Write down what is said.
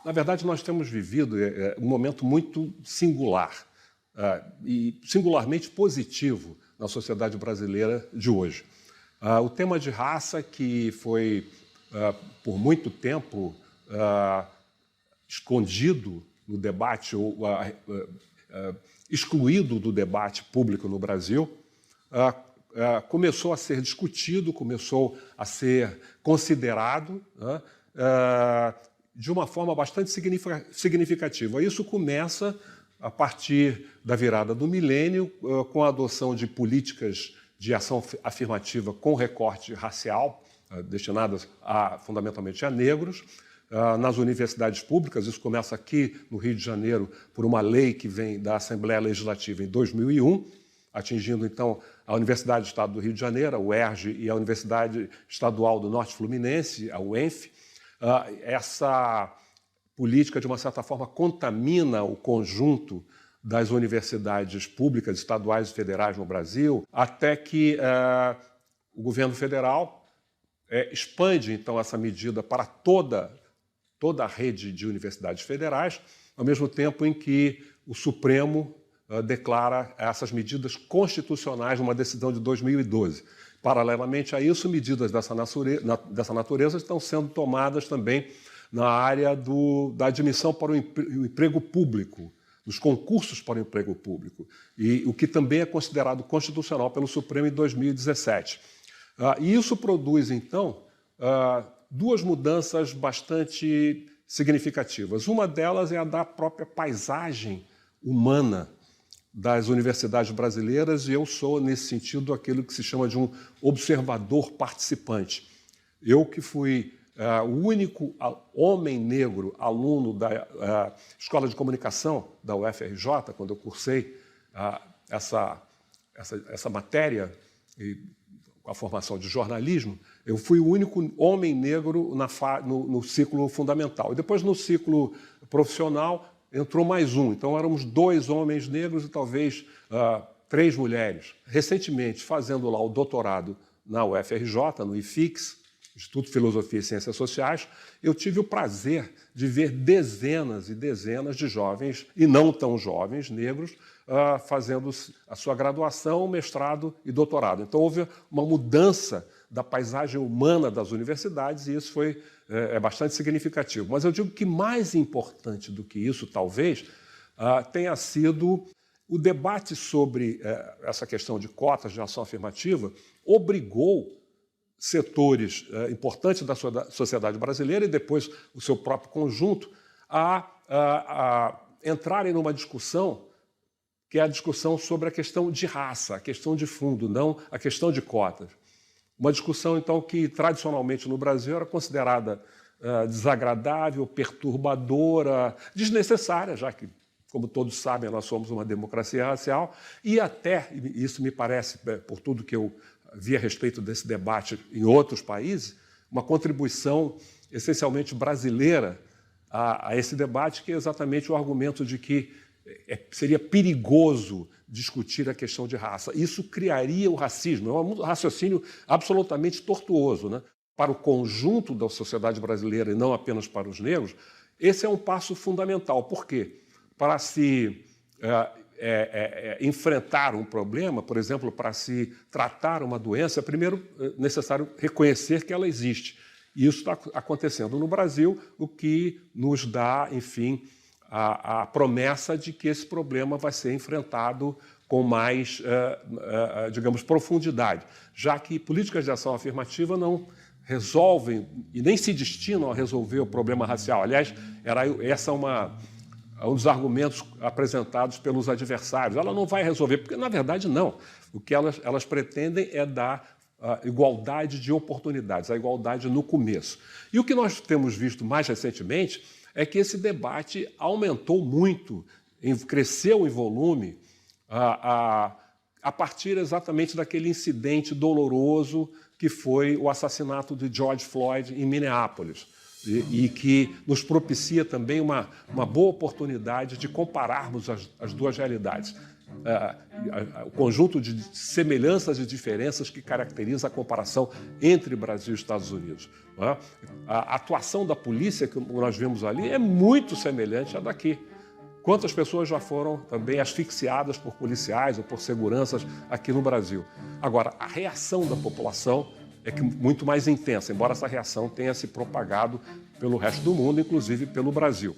Na verdade, nós temos vivido um momento muito singular e singularmente positivo na sociedade brasileira de hoje. O tema de raça, que foi, por muito tempo, escondido no debate ou excluído do debate público no Brasil, começou a ser discutido, começou a ser considerado de uma forma bastante significativa. Isso começa a partir da virada do milênio, com a adoção de políticas de ação afirmativa com recorte racial, destinadas fundamentalmente a negros, nas universidades públicas. Isso começa aqui no Rio de Janeiro por uma lei que vem da Assembleia Legislativa em 2001, atingindo, então, a Universidade do Estado do Rio de Janeiro, a UERJ, e a Universidade Estadual do Norte Fluminense, a UENF. Essa política, de uma certa forma, contamina o conjunto das universidades públicas, estaduais e federais no Brasil, até que o governo federal expande, então, essa medida para toda a rede de universidades federais, ao mesmo tempo em que o Supremo declara essas medidas constitucionais numa decisão de 2012. Paralelamente a isso, medidas dessa natureza estão sendo tomadas também na área da admissão para o emprego público, dos concursos para o emprego público, e o que também é considerado constitucional pelo Supremo em 2017. E isso produz, então, duas mudanças bastante significativas. Uma delas é a da própria paisagem humana das universidades brasileiras, e eu sou, nesse sentido, aquilo que se chama de um observador participante. Eu que fui o único homem negro aluno da Escola de Comunicação da UFRJ, quando eu cursei essa matéria, com a formação de jornalismo, eu fui o único homem negro no ciclo fundamental. E depois, no ciclo profissional, entrou mais um. Então, éramos 2 homens negros e talvez 3 mulheres. Recentemente, fazendo lá o doutorado na UFRJ, no IFIX, Instituto de Filosofia e Ciências Sociais, eu tive o prazer de ver dezenas e dezenas de jovens, e não tão jovens, negros, fazendo a sua graduação, mestrado e doutorado. Então, houve uma mudança da paisagem humana das universidades, e isso foi bastante significativo. Mas eu digo que mais importante do que isso, talvez, tenha sido o debate sobre essa questão de cotas de ação afirmativa, obrigou setores importantes da sociedade brasileira e depois o seu próprio conjunto a entrarem numa discussão que é a discussão sobre a questão de raça, a questão de fundo, não a questão de cotas. Uma discussão, então, que tradicionalmente no Brasil era considerada desagradável, perturbadora, desnecessária, já que, como todos sabem, nós somos uma democracia racial, e até, isso me parece, por tudo que eu vi a respeito desse debate em outros países, uma contribuição essencialmente brasileira a esse debate, que é exatamente o argumento de que seria perigoso discutir a questão de raça. Isso criaria o racismo. É um raciocínio absolutamente tortuoso, né? Para o conjunto da sociedade brasileira e não apenas para os negros, esse é um passo fundamental. Por quê? Para se enfrentar um problema, por exemplo, para se tratar uma doença, é primeiro necessário reconhecer que ela existe. E isso está acontecendo no Brasil, o que nos dá, enfim, a promessa de que esse problema vai ser enfrentado com mais, digamos, profundidade, já que políticas de ação afirmativa não resolvem e nem se destinam a resolver o problema racial. Aliás, essa é um dos argumentos apresentados pelos adversários. Ela não vai resolver, porque, na verdade, não. O que elas pretendem é dar igualdade de oportunidades, a igualdade no começo. E o que nós temos visto mais recentemente é que esse debate aumentou muito, cresceu em volume a partir exatamente daquele incidente doloroso que foi o assassinato de George Floyd em Minneapolis, e que nos propicia também uma boa oportunidade de compararmos as duas realidades. o conjunto de semelhanças e diferenças que caracteriza a comparação entre Brasil e Estados Unidos. Não é? A atuação da polícia que nós vimos ali é muito semelhante à daqui. Quantas pessoas já foram também asfixiadas por policiais ou por seguranças aqui no Brasil? Agora, a reação da população é muito mais intensa, embora essa reação tenha se propagado pelo resto do mundo, inclusive pelo Brasil.